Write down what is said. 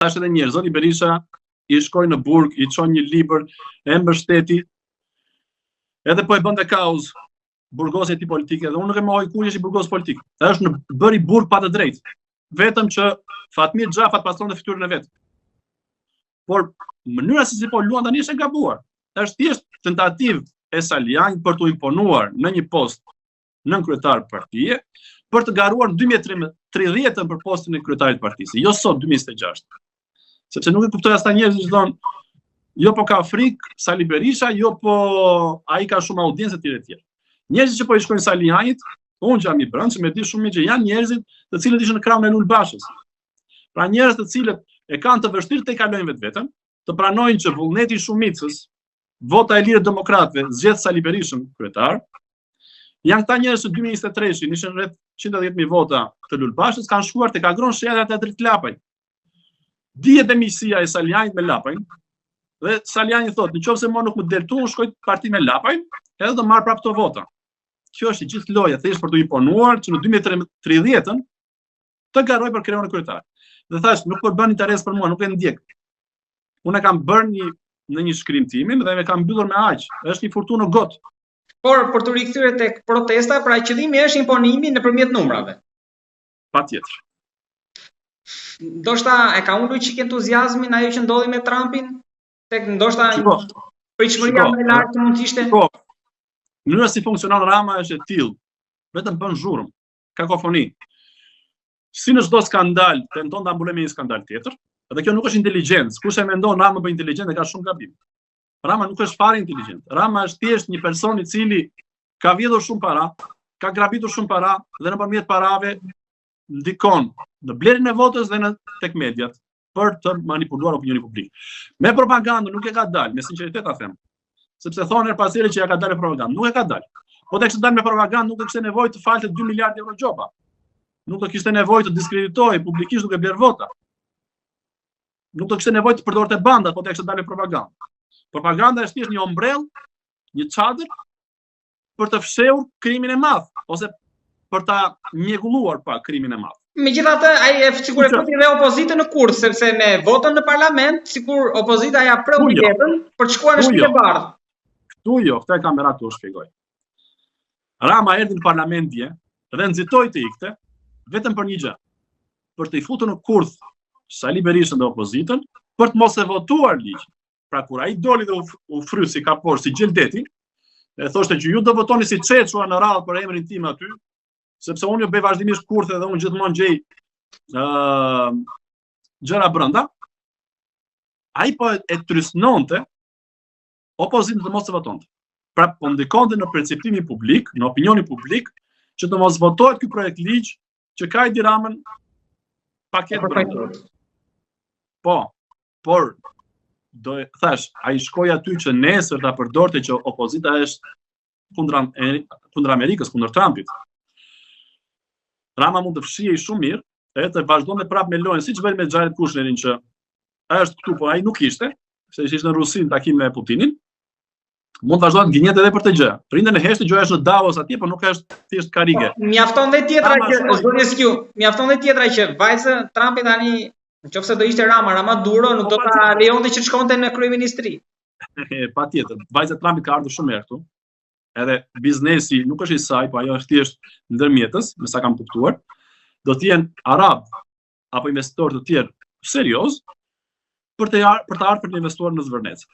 Tash edhe njerëz, zoti Berisha i shkoi në burg, i çon një libër, e mbështeti. Edhe po e bënte kauz burgosje ti politike, dhe unë nuk e mohoj kur është i burgos politik. Është në bëri burg pa të drejtë. Vetëm që Fatmir Xhafat pastronte fytyrën e vet. Por mënyra se si po luan tani është e gabuar. Është thjesht tentativë e Salianit për t'u imponuar në një post nën kryetar partie, për të garuar në 2030 për postin e kryetarit partisë, jo sot 2026. Sepse nuk e kuptoj as ta njerëzit që thonë, jo po ka frikë Sali Berisha, jo po ai ka shumë audiencë etj etj. Njerëzit që po i shkojnë Salianit, unë jam i brendshëm, e di shumë mirë që janë njerëzit të cilët ishin në krahun e Lulbashës. Pra njerëz të cilët e kanë të vështirë të kalojnë vetveten, të pranojnë që vullneti i shumicës, vota e lirë demokratëve zgjedh Sali Berishën kryetar. Janë këta njerëz që 2023-shin ishin rreth 110.000 vota të Lulbashës, kanë shkuar tek agron shehrat e Adrit Lapaj. Dihet emisia e Salianit me Lapajn, dhe Saliani thotë, nëse më nuk më del tu, unë shkoj parti me Lapajn, edhe do marr prapë këto vota. Kjo është gjithë loja, thjesht për të imponuar që në 2030 të garoj për kreun e kryetar. Dhe thash, nuk po bën interes për mua, nuk e ndjek. Unë e kam bërë në një shkrim timin dhe e kam mbyllur me aq. Është një furtunë got. Por për të rikthyer tek protesta, pra qëllimi është imponimi nëpërmjet numrave. Patjetër. Ndoshta e ka ulur çik entuziazmin ajo që ndodhi me Trumpin, tek ndoshta pritshmëria më e lartë që mund të ishte. Po. Mënyra si funksionon Rama është e tillë. Vetëm bën zhurmë, kakofoni. Si në çdo skandal, tenton ta mbulojë me një skandal tjetër, dhe kjo nuk është inteligjencë. Kush e mendon Rama për inteligjencë ka shumë gabim. Rama nuk është fare inteligjent. Rama është thjesht një person i cili ka vjedhur shumë para, ka grabitur shumë para dhe nëpërmjet parave ndikon në blerjen e votës dhe në tek mediat për të manipuluar opinionin publik. Me propagandën nuk e ka dalë, me sinqeritet ta them. Sepse thonë her pas here që ja ka dalë propagandë, nuk e ka dalë. Po tek të dalë me propagandë nuk do kishte nevojë të falte 2 miliardë euro gjoba. Nuk do kishte nevojë të diskreditoj publikisht duke bler vota. Nuk do kishte nevojë të përdorte bandat, po tek të dalë propagandë. Propaganda është thjesht një ombrell, një çadër për të fshehur krimin e madh ose për ta mjegulluar pa krimin e madh. Megjithatë, ai sikur e futi dhe opozitën në kurth, sepse me votën në parlament, sikur opozita ja preu biletën për të shkuar në shtëpinë e bardhë. Këtu jo, këtë kamera tu shpjegoj. Rama erdhi në parlament dje dhe nxitoi të ikte vetëm për një gjë, për të i futur në kurth Sali Berishën dhe opozitën, për të mos e votuar ligj. Pra kur ai doli dhe u frysi si kapor si gjeldeti, e thoshte që ju do votoni si çeçua në radhë për emrin tim aty, sepse unë jo bëj vazhdimisht kurthe dhe unë gjithmonë gjej gjëra brenda. Ai po e trysnonte opozitën të mos e votonte. Pra po ndikonte në perceptimin publik, në opinionin publik, që të mos votohet ky projekt ligj që ka Edi Ramën paketë brenda. Po, por do thash, ai shkoi aty që nesër ta përdorte që opozita është kundër Amerikës, kundër Trumpit. Rama mund të fshihej shumë mirë, edhe të vazhdonte prapë me lojën, siç bëri me Xharet Kushnerin që është këtu, po ai nuk ishte, se ishte në Rusi në takim me Putinin. Mund të vazhdojnë gënjet edhe për të gjë. Prindën e heshtë gjëja është në Davos atje, por nuk është thjesht karige. Mjafton dhe tjetra që vajza Trumpi tani, nëse do ishte Rama Duro, nuk do ta lejonte që të shkonte në kryeministri. Patjetër, vajza Trumpit ka ardhur shumë herë këtu. Edhe biznesi nuk është i saj, po ajo është thjesht ndërmjetës, me sa kam kuptuar. Do të jenë arab apo investitorë të tjerë serioz për të ardhur për të investuar në Zvërnec.